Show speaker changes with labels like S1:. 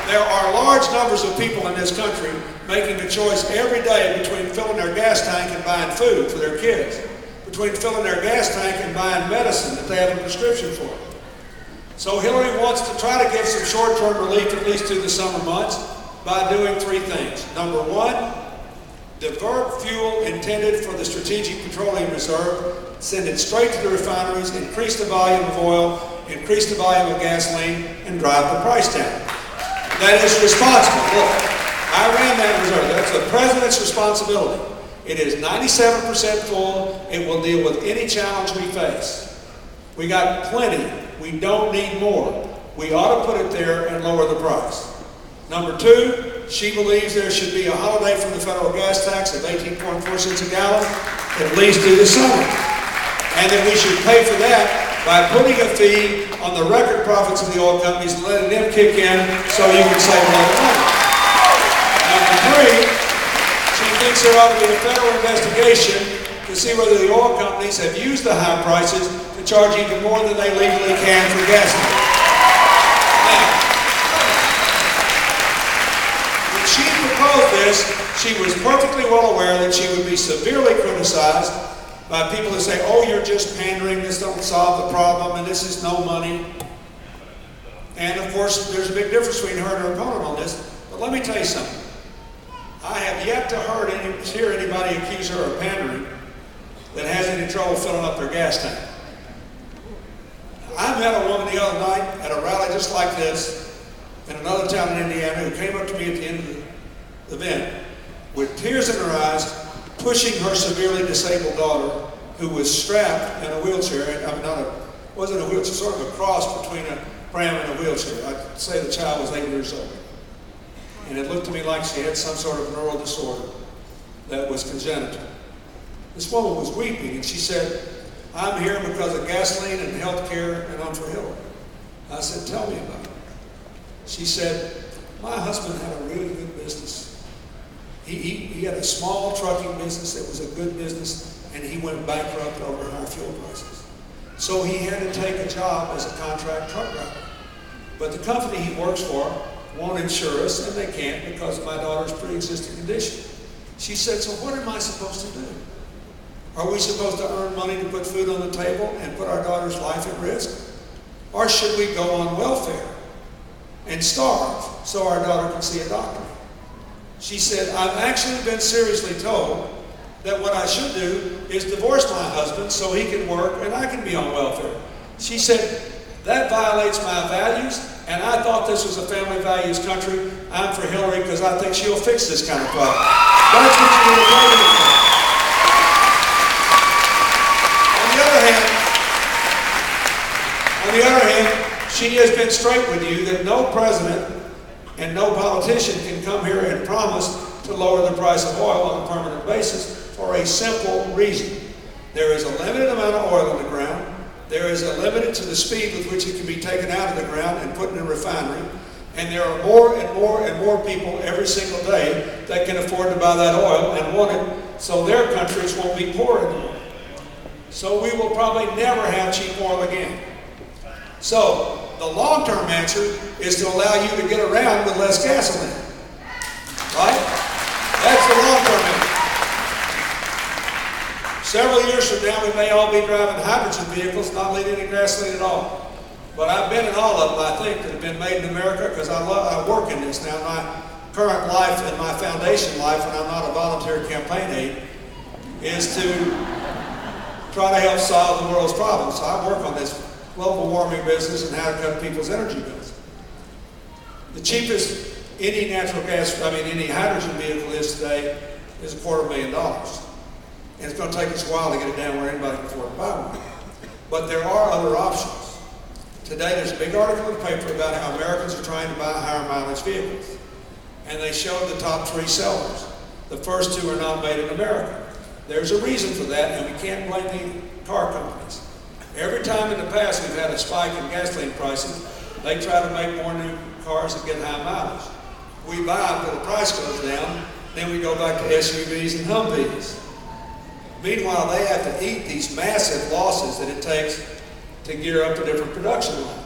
S1: There are large numbers of people in this country making a choice every day between filling their gas tank and buying food for their kids, between filling their gas tank and buying medicine that they have a prescription for. So Hillary wants to try to give some short-term relief, at least through the summer months, by doing three things. Number one, divert fuel intended for the Strategic Petroleum Reserve, send it straight to the refineries, increase the volume of oil, increase the volume of gasoline, and drive the price down. That is responsible. Look, I ran that reserve. That's the president's responsibility. It is 97% full. It will deal with any challenge we face. We got plenty. We don't need more. We ought to put it there and lower the price. Number two, she believes there should be a holiday from the federal gas tax of 18.4 cents a gallon, at least through the summer. And that we should pay for that by putting a fee on the record profits of the oil companies and letting them kick in so you can save a lot of money. Number three, she thinks there ought to be a federal investigation to see whether the oil companies have used the high prices to charge even more than they legally can for gasoline. Now, when she proposed this, she was perfectly well aware that she would be severely criticized by people who say, oh, you're just pandering, this don't solve the problem, and this is no money. And of course, there's a big difference between her and her opponent on this. But let me tell you something. I have yet to hear anybody accuse her of pandering that has any trouble filling up their gas tank. I met a woman the other night at a rally just like this in another town in Indiana who came up to me at the end of the event with tears in her eyes, pushing her severely disabled daughter who was strapped in a wheelchair. Wasn't a wheelchair, sort of a cross between a pram and a wheelchair. I'd say the child was 8 years old. And it looked to me like she had some sort of neural disorder that was congenital. This woman was weeping, and she said, I'm here because of gasoline and health care, and I'm for Hillary. I said, tell me about it. She said, my husband had a really good business. He had a small trucking business that was a good business, and he went bankrupt over high fuel prices. So he had to take a job as a contract truck driver. But the company he works for won't insure us, and they can't because of my daughter's pre-existing condition. She said, so what am I supposed to do? Are we supposed to earn money to put food on the table and put our daughter's life at risk? Or should we go on welfare and starve so our daughter can see a doctor? She said, I've actually been seriously told that what I should do is divorce my husband so he can work and I can be on welfare. She said, that violates my values, and I thought this was a family values country. I'm for Hillary because I think she'll fix this kind of problem. That's what you need to vote for. On the other hand, she has been straight with you that no president and no politician can come here and promise to lower the price of oil on a permanent basis for a simple reason. There is a limited amount of oil in the ground. There is a limit to the speed with which it can be taken out of the ground and put in a refinery. And there are more and more and more people every single day that can afford to buy that oil and want it, so their countries won't be poor anymore. So we will probably never have cheap oil again. So the long-term answer is to allow you to get around with less gasoline. Right? That's the long-term answer. Several years from now, we may all be driving hydrogen vehicles, not needing any gasoline at all. But I've been in all of them, I think, that have been made in America because I work in this now. My current life and my foundation life, when I'm not a volunteer campaign aide, is to try to help solve the world's problems. So I work on this global warming business and how to cut people's energy bills. The cheapest any any hydrogen vehicle is today is $250,000. And it's going to take us a while to get it down where anybody can afford to buy one. But there are other options. Today there's a big article in the paper about how Americans are trying to buy higher mileage vehicles. And they showed the top 3 sellers. The first 2 are not made in America. There's a reason for that, and we can't blame the car companies. Every time in the past we've had a spike in gasoline prices, they try to make more new cars that get high mileage. We buy them till the price goes down, then we go back to SUVs and Humvees. Meanwhile, they have to eat these massive losses that it takes to gear up a different production line.